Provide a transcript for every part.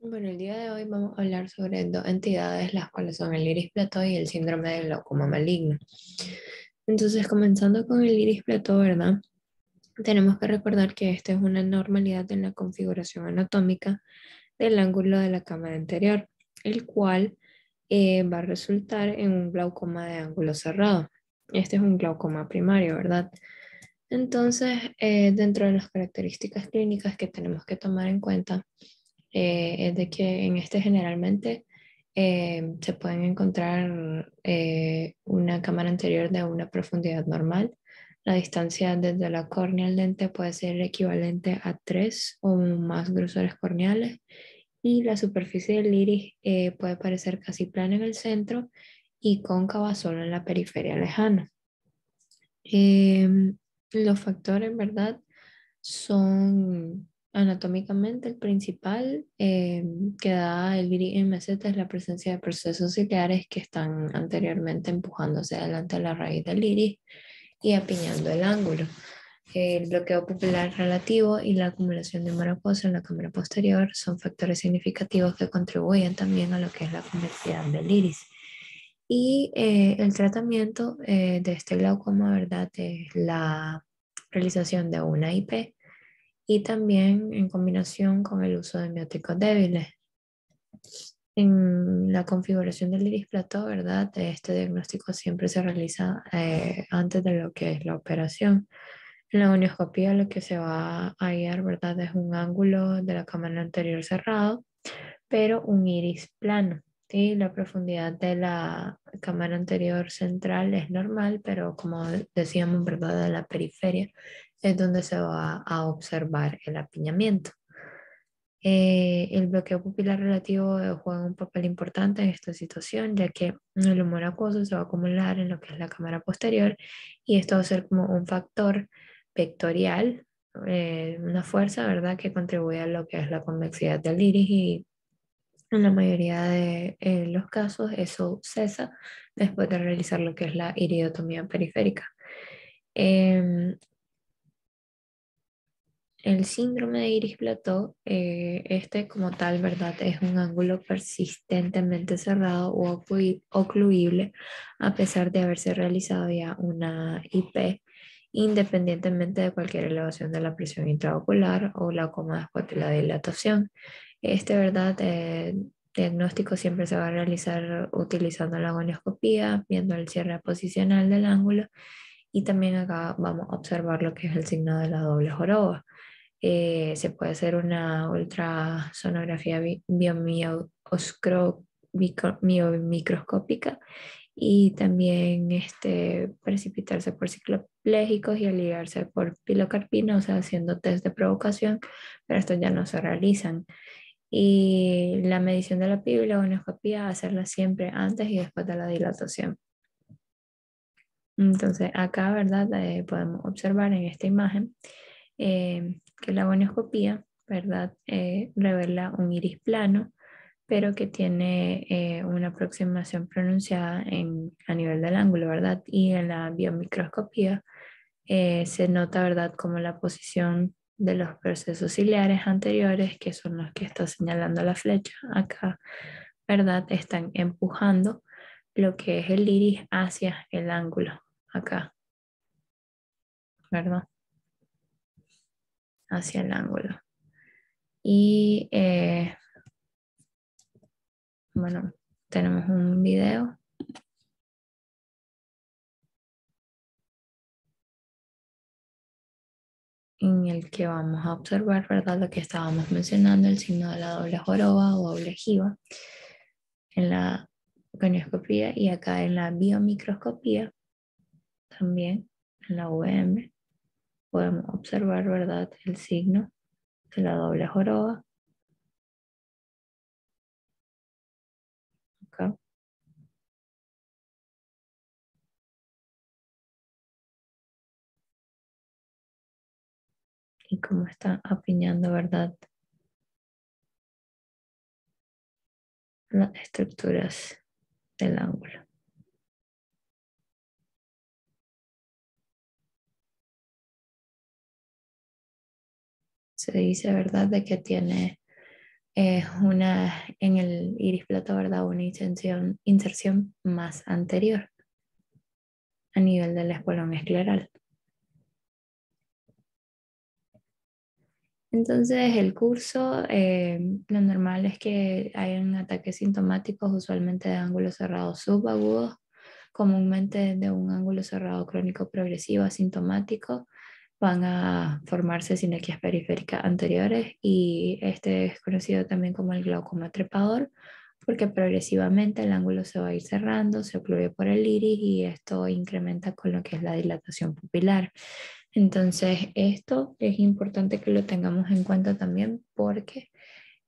Bueno, el día de hoy vamos a hablar sobre dos entidades, las cuales son el iris plató y el síndrome del glaucoma maligno. Entonces, comenzando con el iris plató, ¿verdad? Tenemos que recordar que esta es una normalidad en la configuración anatómica del ángulo de la cámara anterior, el cual va a resultar en un glaucoma de ángulo cerrado. Este es un glaucoma primario, ¿verdad? Entonces, dentro de las características clínicas que tenemos que tomar en cuenta, es de que en este generalmente se pueden encontrar una cámara anterior de una profundidad normal. La distancia desde la córnea al lente puede ser equivalente a 3 o más grosores corneales y la superficie del iris puede parecer casi plana en el centro y cóncava solo en la periferia lejana. Los factores, ¿verdad? Son anatómicamente el principal que da el iris en meseta es la presencia de procesos ciliares que están anteriormente empujándose adelante a la raíz del iris y apiñando el ángulo. El bloqueo pupilar relativo y la acumulación de mariposa en la cámara posterior son factores significativos que contribuyen también a lo que es la convexidad del iris. Y el tratamiento de este glaucoma, ¿verdad? Es la realización de una IP y también en combinación con el uso de mióticos débiles. En la configuración del iris plató, ¿verdad? Este diagnóstico siempre se realiza antes de lo que es la operación. En la gonioscopía lo que se va a hallar, ¿verdad? Es un ángulo de la cámara anterior cerrado, pero un iris plano. Y la profundidad de la cámara anterior central es normal, pero como decíamos, ¿verdad? De la periferia es donde se va a observar el apiñamiento. El bloqueo pupilar relativo juega un papel importante en esta situación, ya que el humor acuoso se va a acumular en lo que es la cámara posterior y esto va a ser como un factor vectorial, una fuerza, ¿verdad?, que contribuye a lo que es la convexidad del iris y en la mayoría de los casos eso cesa después de realizar lo que es la iridotomía periférica. Em, El síndrome de iris plató, este como tal, ¿verdad? Es un ángulo persistentemente cerrado o ocluible a pesar de haberse realizado ya una IP, independientemente de cualquier elevación de la presión intraocular o la coma después de la dilatación. Este, ¿verdad? Diagnóstico siempre se va a realizar utilizando la gonioscopía, viendo el cierre posicional del ángulo y también acá vamos a observar lo que es el signo de la doble joroba. Se puede hacer una ultrasonografía biomicroscópica y también precipitarse por cicloplégicos y aliviarse por pilocarpina, o sea, haciendo test de provocación, pero estos ya no se realizan. Y la medición de la PIB y la gonioscopía, hacerla siempre antes y después de la dilatación. Entonces, acá, ¿verdad? Podemos observar en esta imagen que la gonioscopía, ¿verdad? Revela un iris plano, pero que tiene una aproximación pronunciada a nivel del ángulo, ¿verdad? Y en la biomicroscopía se nota, ¿verdad?, como la posición de los procesos ciliares anteriores, que son los que está señalando la flecha acá, ¿verdad? Están empujando lo que es el iris hacia el ángulo, acá, ¿verdad? Hacia el ángulo. Y bueno, tenemos un video en el que vamos a observar, ¿verdad? Lo que estábamos mencionando, el signo de la doble joroba o doble jiba en la gonioscopía y acá en la biomicroscopía también, en la VM, podemos observar, ¿verdad? El signo de la doble joroba acá y cómo está apiñando, ¿verdad? Las estructuras del ángulo. Se dice, ¿verdad?, de que tiene es una, en el iris plato, ¿verdad? Una inserción más anterior a nivel del espolón escleral. Entonces, el curso, lo normal es que hayan ataques sintomáticos, usualmente de ángulos cerrados subagudos, comúnmente de un ángulo cerrado crónico progresivo asintomático. Van a formarse sinequias periféricas anteriores y este es conocido también como el glaucoma trepador, porque progresivamente el ángulo se va a ir cerrando, se ocluye por el iris y esto incrementa con lo que es la dilatación pupilar. Entonces, esto es importante que lo tengamos en cuenta también porque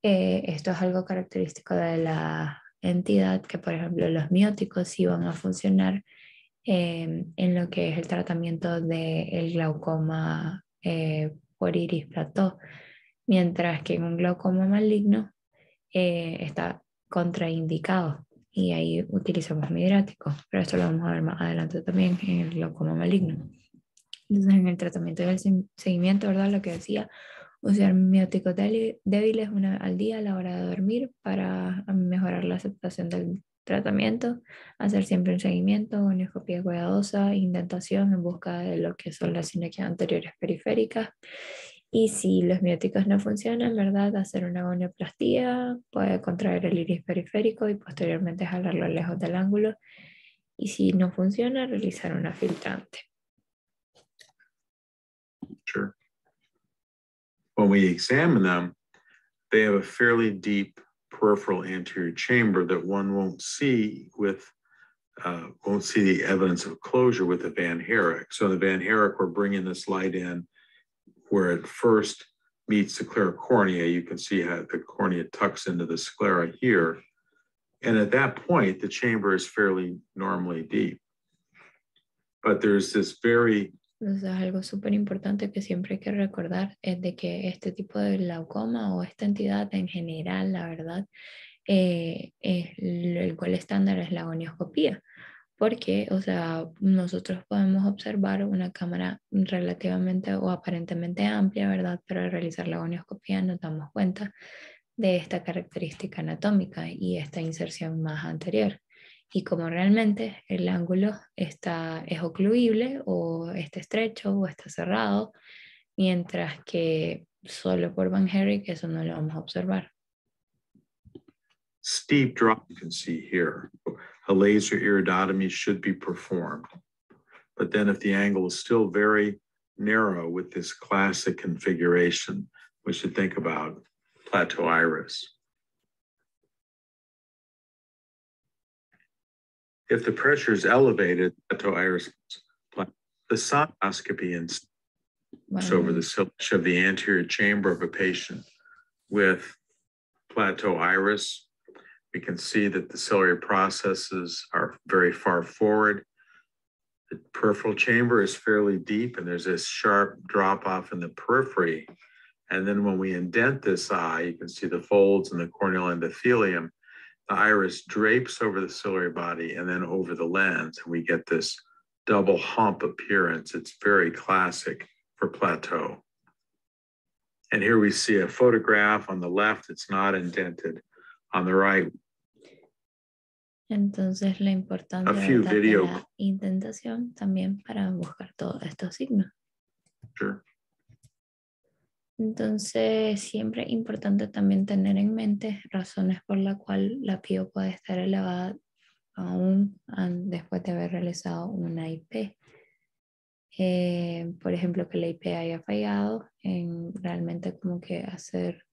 esto es algo característico de la entidad, que por ejemplo los mióticos sí van a funcionar en lo que es el tratamiento del glaucoma por iris plató, mientras que en un glaucoma maligno está contraindicado y ahí utilizamos midráticos, pero esto lo vamos a ver más adelante también en el glaucoma maligno. Entonces, en el tratamiento y el seguimiento, ¿verdad? Lo que decía, usar mióticos débiles una al día a la hora de dormir para mejorar la aceptación del tratamiento, hacer siempre un seguimiento, gonioscopía cuidadosa, indentación en busca de lo que son las sinequias anteriores periféricas. Y si los mióticos no funcionan, ¿verdad? Hacer una gonioplastía, puede contraer el iris periférico y posteriormente jalarlo lejos del ángulo. Y si no funciona, realizar una filtrante. Sure. When we examine them, they have a fairly deep peripheral anterior chamber that one won't see the evidence of closure with the Van Herrick. So in the Van Herrick, we're bringing this light in where it first meets the clear cornea. You can see how the cornea tucks into the sclera here. And at that point, the chamber is fairly normally deep. But there's this very... Entonces, algo súper importante que siempre hay que recordar es de que este tipo de glaucoma o esta entidad en general, la verdad, el gol estándar es la gonioscopía. Porque, o sea, nosotros podemos observar una cámara relativamente o aparentemente amplia, ¿verdad? Pero al realizar la gonioscopía nos damos cuenta de esta característica anatómica y esta inserción más anterior. Y como realmente el ángulo es ocluible o está estrecho o está cerrado, mientras que solo por Van Herrick eso no lo vamos a observar. Steep drop you can see here. A laser iridotomy should be performed. But then if the angle is still very narrow with this classic configuration, we should think about plateau iris. If the pressure is elevated, plateau iris, the sonoscopy over the silhouette of the anterior chamber of a patient with plateau iris, we can see that the ciliary processes are very far forward. The peripheral chamber is fairly deep, and there's this sharp drop off in the periphery. And then when we indent this eye, you can see the folds in the corneal endothelium. The iris drapes over the ciliary body and then over the lens, and we get this double hump appearance. It's very classic for plateau. And here we see a photograph on the left, it's not indented. On the right. Entonces la importancia de la indentación también para buscar todos estos signos. Sure. Entonces siempre es importante también tener en mente razones por las cuales la PIO puede estar elevada aún después de haber realizado una IP. Por ejemplo, que la IP haya fallado en realmente como que hacer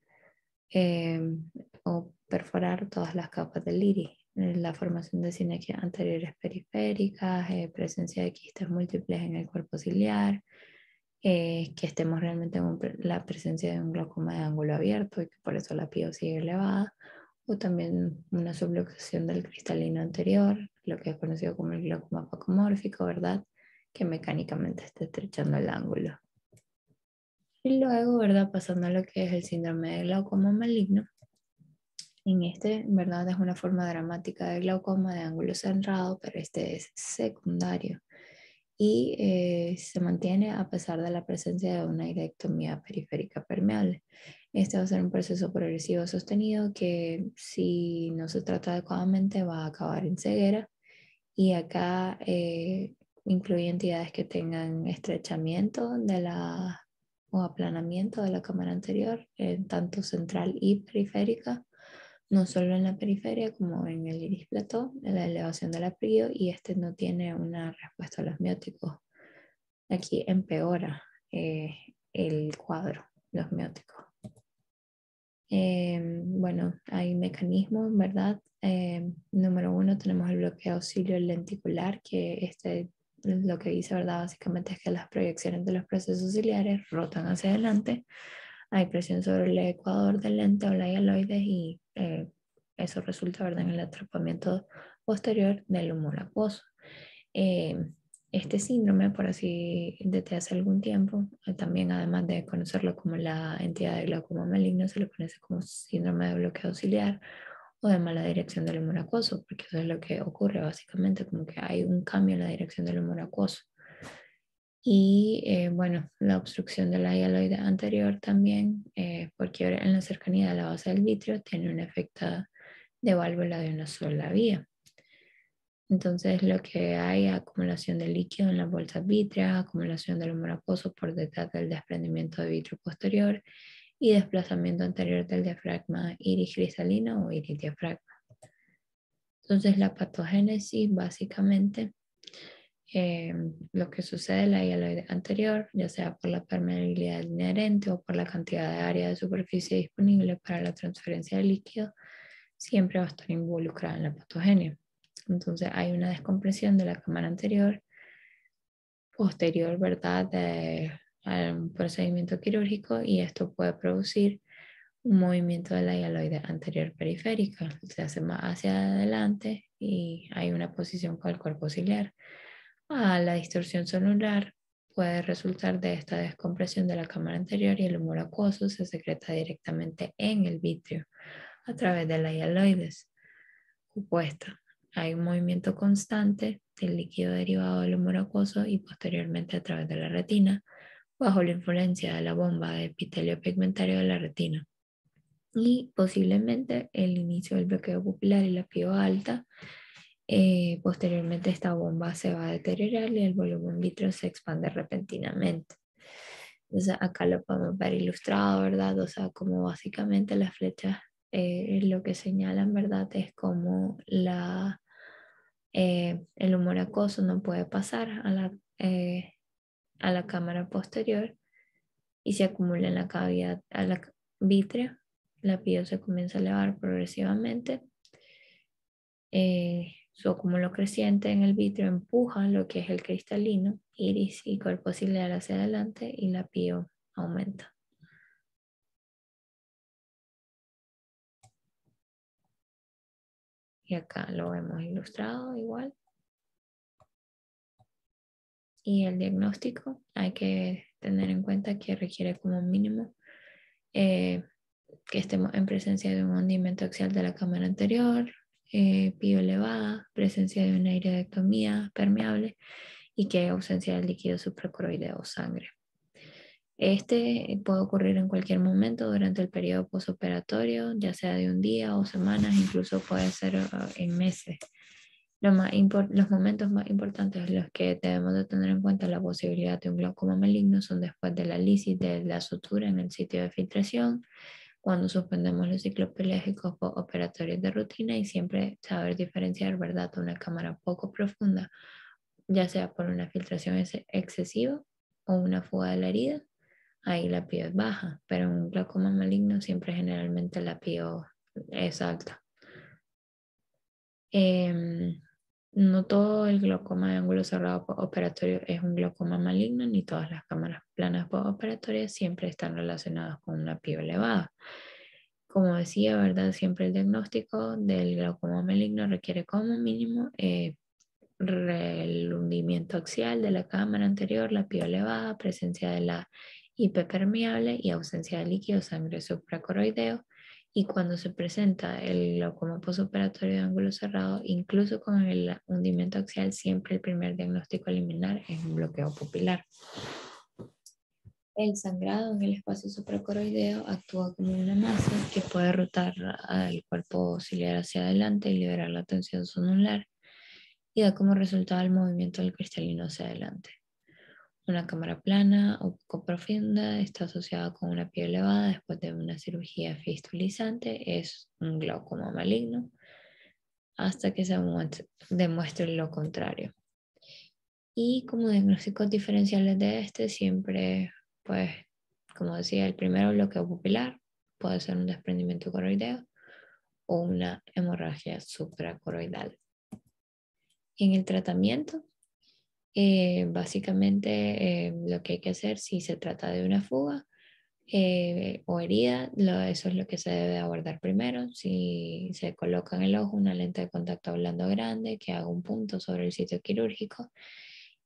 o perforar todas las capas del iris, la formación de sinequias anteriores periféricas, presencia de quistes múltiples en el cuerpo ciliar, que estemos realmente en la presencia de un glaucoma de ángulo abierto y que por eso la PIO sigue elevada, o también una subluxación del cristalino anterior, lo que es conocido como el glaucoma pacomórfico, ¿verdad? Que mecánicamente está estrechando el ángulo. Y luego, ¿verdad? Pasando a lo que es el síndrome de glaucoma maligno. En este, ¿verdad? Es una forma dramática de glaucoma de ángulo cerrado, pero este es secundario. y se mantiene a pesar de la presencia de una irectomía periférica permeable. Este va a ser un proceso progresivo sostenido que si no se trata adecuadamente va a acabar en ceguera, y acá incluye entidades que tengan estrechamiento de la o aplanamiento de la cámara anterior, tanto central y periférica, no solo en la periferia como en el iris plató, en la elevación del aprio, y este no tiene una respuesta a los mióticos. Aquí empeora el cuadro, los mióticos. Bueno, hay mecanismos, ¿verdad? Número uno, tenemos el bloqueo ciliar lenticular, que lo que dice, ¿verdad? Básicamente es que las proyecciones de los procesos ciliares rotan hacia adelante. Hay presión sobre el ecuador del lente o la hialoides y eso resulta, ¿verdad?, en el atrapamiento posterior del humor acuoso. Este síndrome, por así desde hace algún tiempo, también además de conocerlo como la entidad de glaucoma maligno, se le conoce como síndrome de bloqueo ciliar o de mala dirección del humor acuoso, porque eso es lo que ocurre básicamente, como que hay un cambio en la dirección del humor acuoso. Y bueno, la obstrucción de la hialoide anterior también, porque en la cercanía de la base del vitrio tiene un efecto de válvula de una sola vía. Entonces lo que hay es acumulación de líquido en las bolsas vítreas, acumulación del humor acuoso por detrás del desprendimiento de vitrio posterior y desplazamiento anterior del diafragma iris cristalino o iris diafragma. Entonces la patogénesis básicamente, lo que sucede en la hialoide anterior, ya sea por la permeabilidad inherente o por la cantidad de área de superficie disponible para la transferencia de líquido, siempre va a estar involucrada en la patogenia. Entonces hay una descompresión de la cámara anterior, posterior, ¿verdad?, a un procedimiento quirúrgico, y esto puede producir un movimiento de la hialoide anterior periférica. Se hace más hacia adelante y hay una posición con el cuerpo ciliar. La distorsión celular puede resultar de esta descompresión de la cámara anterior y el humor acuoso se secreta directamente en el vitrio a través de la hialoides opuesta. Hay un movimiento constante del líquido derivado del humor acuoso y posteriormente a través de la retina, bajo la influencia de la bomba de epitelio pigmentario de la retina. Y posiblemente el inicio del bloqueo pupilar y la pio alta. Posteriormente esta bomba se va a deteriorar y el volumen vítreo se expande repentinamente. Entonces acá lo podemos ver ilustrado, ¿verdad? O sea, como básicamente las flechas lo que señalan, ¿verdad? Es como el humor acuoso no puede pasar a la cámara posterior y se acumula en la cavidad a la vítrea. La pio se comienza a elevar progresivamente. Su acúmulo creciente en el vitrio empuja lo que es el cristalino, iris y cuerpo ciliar hacia adelante, y la pio aumenta. Y acá lo vemos ilustrado igual. Y el diagnóstico, hay que tener en cuenta que requiere como mínimo que estemos en presencia de un hundimiento axial de la cámara anterior, pio elevada, presencia de una iridoectomía permeable y que hay ausencia de líquido supracoroideo o sangre. Este puede ocurrir en cualquier momento durante el periodo posoperatorio, ya sea de un día o semanas, incluso puede ser en meses. Los momentos más importantes, los que debemos de tener en cuenta la posibilidad de un glaucoma maligno, son después de la lisis de la sutura en el sitio de filtración, cuando suspendemos los ciclos pelégicos operatorios de rutina, y siempre saber diferenciar, ¿verdad?, una cámara poco profunda, ya sea por una filtración excesiva o una fuga de la herida. Ahí la pio es baja, pero en un glaucoma maligno siempre generalmente la pio es alta. No todo el glaucoma de ángulo cerrado operatorio es un glaucoma maligno, ni todas las cámaras planas operatorias siempre están relacionadas con una pio elevada. Como decía, ¿verdad? Siempre el diagnóstico del glaucoma maligno requiere como mínimo el hundimiento axial de la cámara anterior, la pio elevada, presencia de la IP permeable y ausencia de líquido sangre supracoroideo, Y cuando se presenta el glaucoma postoperatorio de ángulo cerrado, incluso con el hundimiento axial, siempre el primer diagnóstico a eliminar es un bloqueo pupilar. El sangrado en el espacio supracoroideo actúa como una masa que puede rotar al cuerpo ciliar hacia adelante y liberar la tensión sonular, y da como resultado el movimiento del cristalino hacia adelante. Una cámara plana o poco profunda está asociada con una pie elevada después de una cirugía fistulizante. Es un glaucoma maligno hasta que se demuestre lo contrario. Y como diagnósticos diferenciales de este, siempre, pues, como decía, el primero, bloqueo pupilar, puede ser un desprendimiento coroideo o una hemorragia supracoroidal. En el tratamiento, básicamente lo que hay que hacer si se trata de una fuga o herida, eso es lo que se debe abordar primero. Si se coloca en el ojo una lente de contacto blando grande que haga un punto sobre el sitio quirúrgico,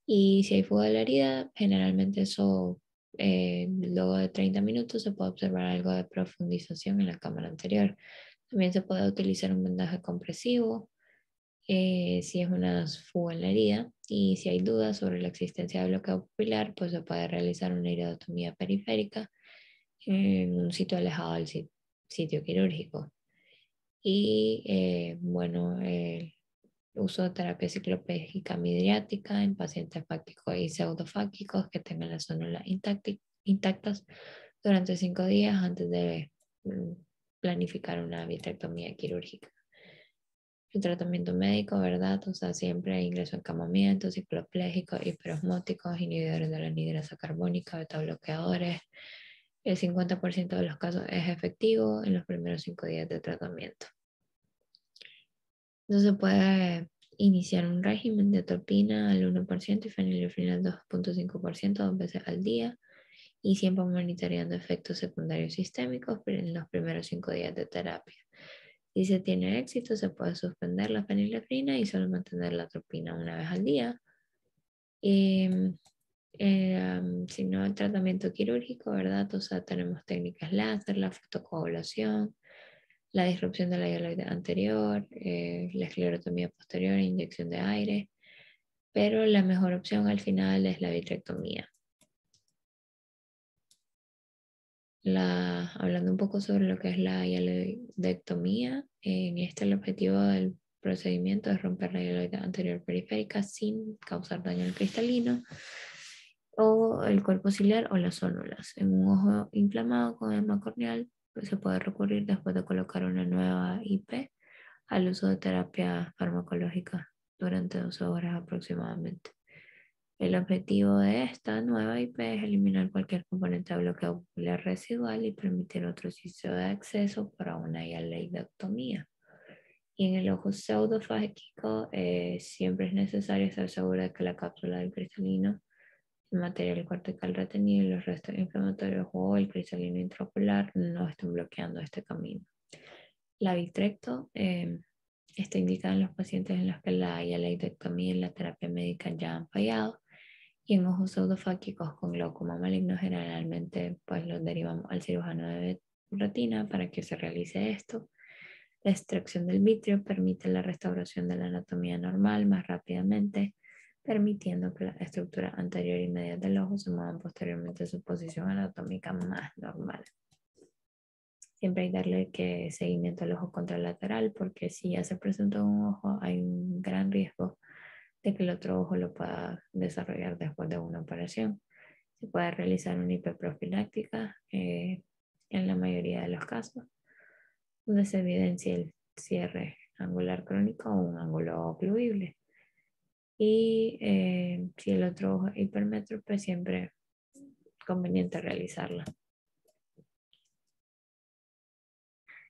y si hay fuga de la herida, generalmente eso luego de 30 minutos se puede observar algo de profundización en la cámara anterior. También se puede utilizar un vendaje compresivo si es una fuga en la herida, y si hay dudas sobre la existencia de bloqueo pupilar, pues se puede realizar una iridotomía periférica en un sitio alejado del sitio quirúrgico. Y bueno, el uso de terapia ciclopégica midriática en pacientes fácticos y pseudofácicos que tengan las células intactas durante 5 días antes de planificar una vitrectomía quirúrgica. El tratamiento médico, ¿verdad? O sea, siempre ingreso encamamiento, cicloplégicos, hiperosmóticos, inhibidores de la anhidrasa carbónica, betabloqueadores. El 50% de los casos es efectivo en los primeros 5 días de tratamiento. Entonces se puede iniciar un régimen de atropina al 1% y fenilefrina al 2.5% 2 veces al día, y siempre monitoreando efectos secundarios sistémicos en los primeros 5 días de terapia. Si se tiene éxito, se puede suspender la fenilefrina y solo mantener la atropina una vez al día. Si no, el tratamiento quirúrgico, ¿verdad? O sea, tenemos técnicas láser, la fotocoagulación, la disrupción de la hialoide anterior, la esclerotomía posterior e inyección de aire, pero la mejor opción al final es la vitrectomía. Hablando un poco sobre lo que es la hialoidectomía, en este el objetivo del procedimiento es romper la hialoide anterior periférica sin causar daño al cristalino o el cuerpo ciliar o las zónulas. En un ojo inflamado con edema corneal, pues se puede recurrir después de colocar una nueva IP al uso de terapia farmacológica durante 12 horas aproximadamente. El objetivo de esta nueva IP es eliminar cualquier componente de bloqueo pupilar residual y permitir otro sitio de acceso para una hialoidectomía. Y en el ojo pseudofágico siempre es necesario estar seguro de que la cápsula del cristalino, el material cortical retenido y los restos inflamatorios o el cristalino intraocular no estén bloqueando este camino. La vitrecto está indicada en los pacientes en los que la hialoidectomía y la terapia médica ya han fallado. Y en ojos pseudofáquicos con glaucoma maligno, generalmente pues los derivamos al cirujano de retina para que se realice esto. La extracción del vitrio permite la restauración de la anatomía normal más rápidamente, permitiendo que la estructura anterior y media del ojo se muevan posteriormente a su posición anatómica más normal. Siempre hay que darle seguimiento al ojo contralateral, porque si ya se presenta un ojo, hay un gran riesgo de que el otro ojo lo pueda desarrollar después de una operación. Se puede realizar una IP profiláctica en la mayoría de los casos, donde se evidencia el cierre angular crónico o un ángulo ocluible. Y si el otro ojo es hipermétrope, siempre es conveniente realizarla.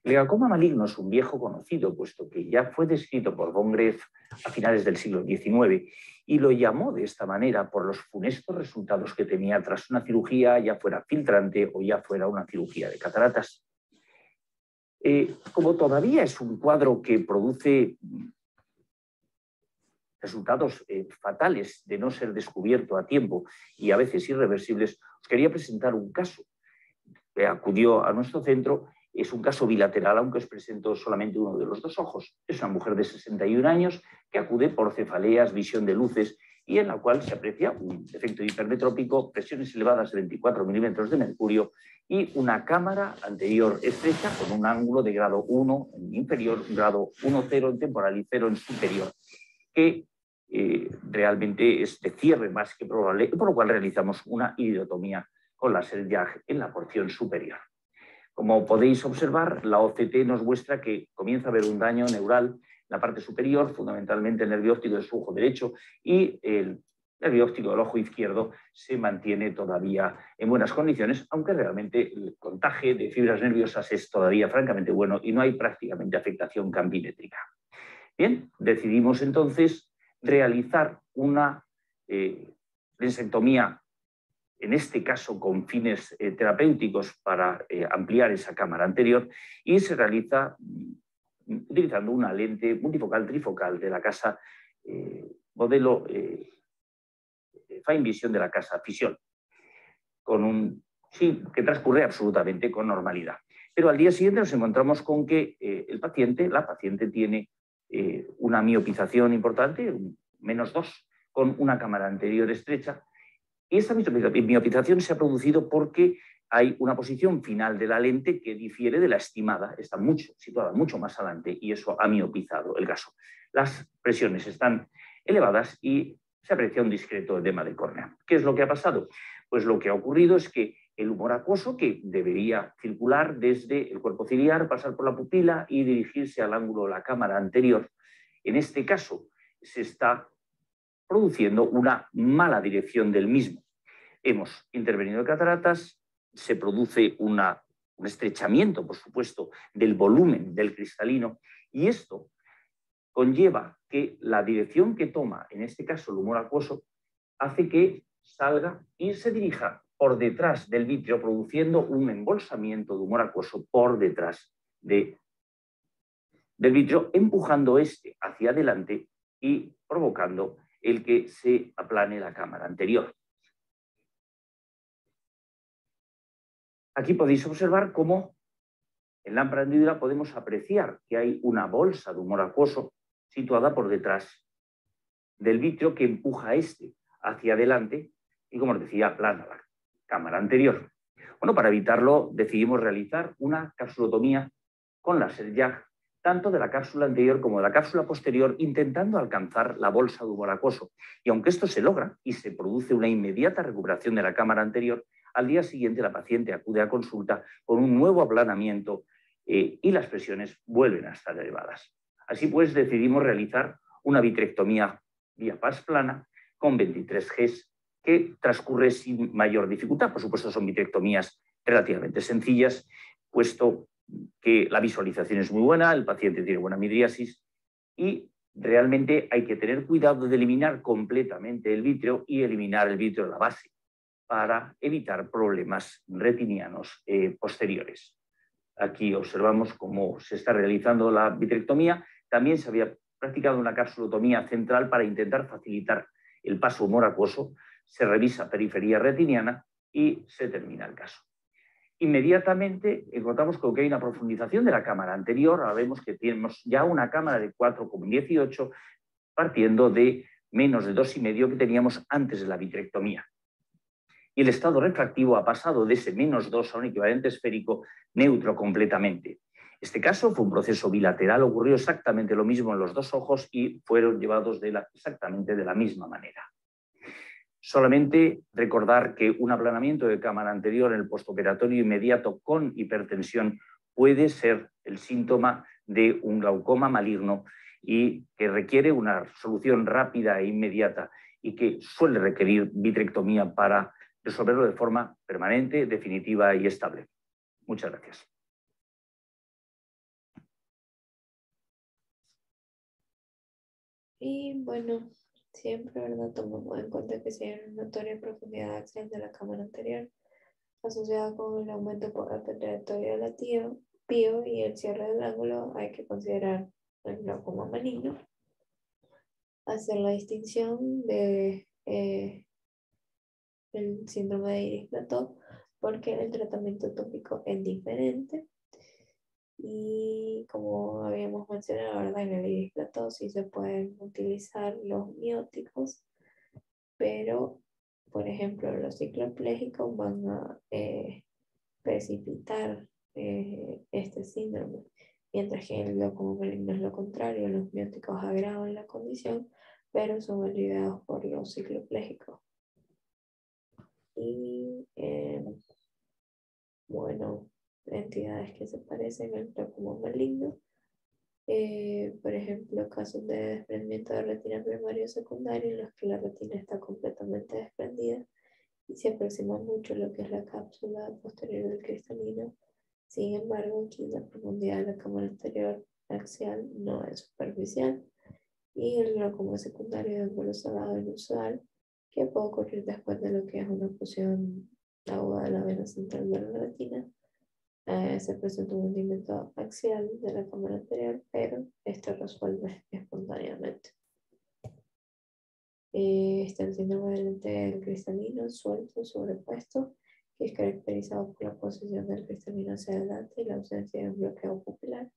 El glaucoma maligno es un viejo conocido, puesto que ya fue descrito por von Graeff a finales del siglo XIX y lo llamó de esta manera por los funestos resultados que tenía tras una cirugía, ya fuera filtrante o ya fuera una cirugía de cataratas. Como todavía es un cuadro que produce resultados fatales de no ser descubierto a tiempo y a veces irreversibles, os quería presentar un caso. Acudió a nuestro centro Es un caso bilateral, aunque os presento solamente uno de los dos ojos. Es una mujer de 61 años que acude por cefaleas, visión de luces y en la cual se aprecia un defecto hipermetrópico, presiones elevadas de 24 milímetros de mercurio y una cámara anterior estrecha con un ángulo de grado 1 en inferior, grado 1,0 en temporal y 0 en superior, que realmente es de cierre más que probable, por lo cual realizamos una iridotomía con láser YAG en la porción superior. Como podéis observar, la OCT nos muestra que comienza a haber un daño neural en la parte superior, fundamentalmente el nervio óptico de su ojo derecho, y el nervio óptico del ojo izquierdo se mantiene todavía en buenas condiciones, aunque realmente el contagio de fibras nerviosas es todavía francamente bueno y no hay prácticamente afectación campimétrica. Bien, decidimos entonces realizar una lensectomía, en este caso con fines terapéuticos para ampliar esa cámara anterior, y se realiza utilizando una lente multifocal trifocal de la casa modelo Fine Vision de la casa Fisión, que transcurre absolutamente con normalidad. Pero al día siguiente nos encontramos con que la paciente tiene una miopización importante, un -2, con una cámara anterior estrecha. Y esta miopización se ha producido porque hay una posición final de la lente que difiere de la estimada, está situada mucho más adelante y eso ha miopizado el caso. Las presiones están elevadas y se aprecia un discreto edema de córnea. ¿Qué es lo que ha pasado? Pues lo que ha ocurrido es que el humor acuoso, que debería circular desde el cuerpo ciliar, pasar por la pupila y dirigirse al ángulo de la cámara anterior, en este caso se está produciendo una mala dirección del mismo. Hemos intervenido en cataratas, se produce un estrechamiento, por supuesto, del volumen del cristalino y esto conlleva que la dirección que toma, en este caso el humor acuoso, hace que salga y se dirija por detrás del vítreo, produciendo un embolsamiento de humor acuoso por detrás del vítreo, empujando este hacia adelante y provocando el que se aplane la cámara anterior. Aquí podéis observar cómo en la lámpara hendidura podemos apreciar que hay una bolsa de humor acuoso situada por detrás del vítreo que empuja este hacia adelante y, como os decía, aplana la cámara anterior. Bueno, para evitarlo decidimos realizar una capsulotomía con láser YAG, tanto de la cápsula anterior como de la cápsula posterior, intentando alcanzar la bolsa de humor acuoso. Y aunque esto se logra y se produce una inmediata recuperación de la cámara anterior, al día siguiente la paciente acude a consulta con un nuevo aplanamiento y las presiones vuelven a estar elevadas. Así pues, decidimos realizar una vitrectomía vía PAS plana con 23 Gs que transcurre sin mayor dificultad. Por supuesto, son vitrectomías relativamente sencillas, puesto que la visualización es muy buena, el paciente tiene buena midriasis y realmente hay que tener cuidado de eliminar completamente el vítreo y eliminar el vítreo de la base para evitar problemas retinianos posteriores. Aquí observamos cómo se está realizando la vitrectomía. También se había practicado una capsulotomía central para intentar facilitar el paso humor acuoso. Se revisa periferia retiniana y se termina el caso. Inmediatamente encontramos con que hay una profundización de la cámara anterior. Ahora vemos que tenemos ya una cámara de 4,18 partiendo de menos de 2,5 que teníamos antes de la vitrectomía. Y el estado refractivo ha pasado de ese -2 a un equivalente esférico neutro completamente. Este caso fue un proceso bilateral, ocurrió exactamente lo mismo en los dos ojos y fueron llevados exactamente de la misma manera. Solamente recordar que un aplanamiento de cámara anterior en el postoperatorio inmediato con hipertensión puede ser el síntoma de un glaucoma maligno y que requiere una solución rápida e inmediata y que suele requerir vitrectomía para resolverlo de forma permanente, definitiva y estable. Muchas gracias. Y bueno, siempre, ¿verdad? Tomamos en cuenta que si hay una notoria profundidad axial de la cámara anterior asociada con el aumento por la trayectoria de la pío y el cierre del ángulo, hay que considerar el glaucoma maligno. Hacer la distinción de el síndrome de Iris-Plató porque el tratamiento tópico es diferente Y como habíamos mencionado, ¿verdad? En el iris-plató sí se pueden utilizar los mióticos, pero, por ejemplo, los cicloplégicos van a precipitar este síndrome, mientras que el glaucoma maligno es lo contrario, los mióticos agravan la condición, pero son aliviados por los cicloplégicos. Y bueno, entidades que se parecen al glaucoma maligno, por ejemplo, casos de desprendimiento de retina primaria o secundaria en los que la retina está completamente desprendida y se aproxima mucho a lo que es la cápsula posterior del cristalino. Sin embargo, aquí la profundidad de la cámara anterior axial no es superficial y el glaucoma secundario de ángulo cerrado inusual que puede ocurrir después de lo que es una fusión aguda de la vena central de la retina. Se presenta un hundimiento axial de la cámara anterior, pero esto resuelve espontáneamente. Está el síndrome del lente cristalino suelto, sobrepuesto, que es caracterizado por la posición del cristalino hacia adelante y la ausencia de un bloqueo pupilar.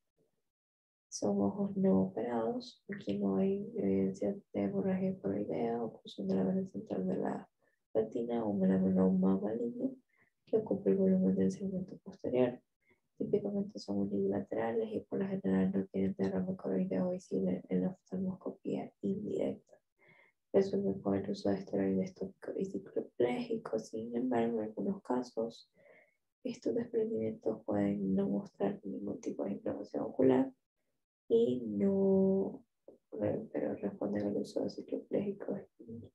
Son ojos no operados. Aquí no hay evidencia de hemorragia coroidea, oclusión de la vena central de la retina o melanoma maligno que ocupa el volumen del segmento posterior. Típicamente son unilaterales y por lo general no tienen derrame coroideo visible en la oftalmoscopía indirecta. Resuelve con el uso de esteroides tópicos y cicloplégicos. Sin embargo, en algunos casos, estos desprendimientos pueden no mostrar ningún tipo de inflamación ocular y no, pero responden al uso de cicloplégicos y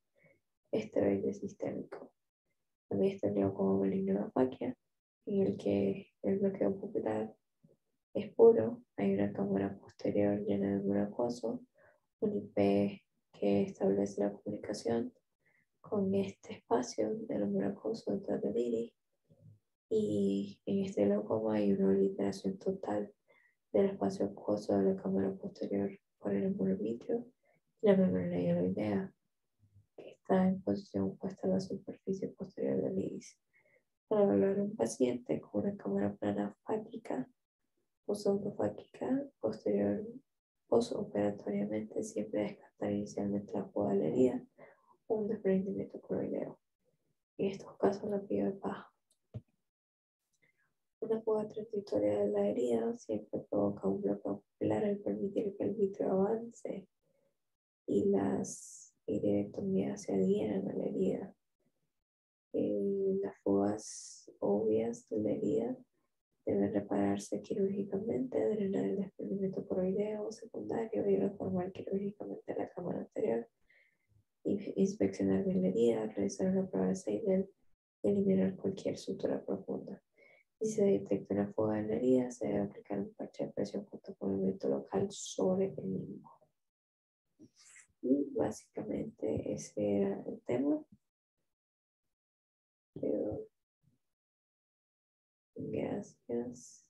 esteroides sistémicos. También está el glaucoma maligno de Afaquia, en el que el bloqueo pupilar es puro. Hay una cámara posterior llena de humor acuoso, un IP que establece la comunicación con este espacio del humor acuoso detrás del iris. Y en este glaucoma hay una liberación total del espacio acuoso de la cámara posterior por el humor vítreo y la membrana hialoidea, que está en posición opuesta a la superficie posterior del iris. Para evaluar un paciente con una cámara plana fáquica o pseudofáquica posterior postoperatoriamente, siempre descartar inicialmente la fuga de la herida o un desprendimiento coroideo. En estos casos, la piel es baja. Una fuga transitoria de la herida siempre provoca un bloqueo pupilar al permitir que el vítreo avance y las iridotomías se adhieran a la herida. Las fugas obvias de la herida deben repararse quirúrgicamente, drenar el desprendimiento coroideo secundario y reformar quirúrgicamente la cámara anterior, inspeccionar bien la herida, realizar una prueba de Seidel y eliminar cualquier sutura profunda. Si se detecta una fuga en la herida, se debe aplicar un parche de presión junto con movimiento local sobre el mismo. Y básicamente ese era el tema. Pero, gracias.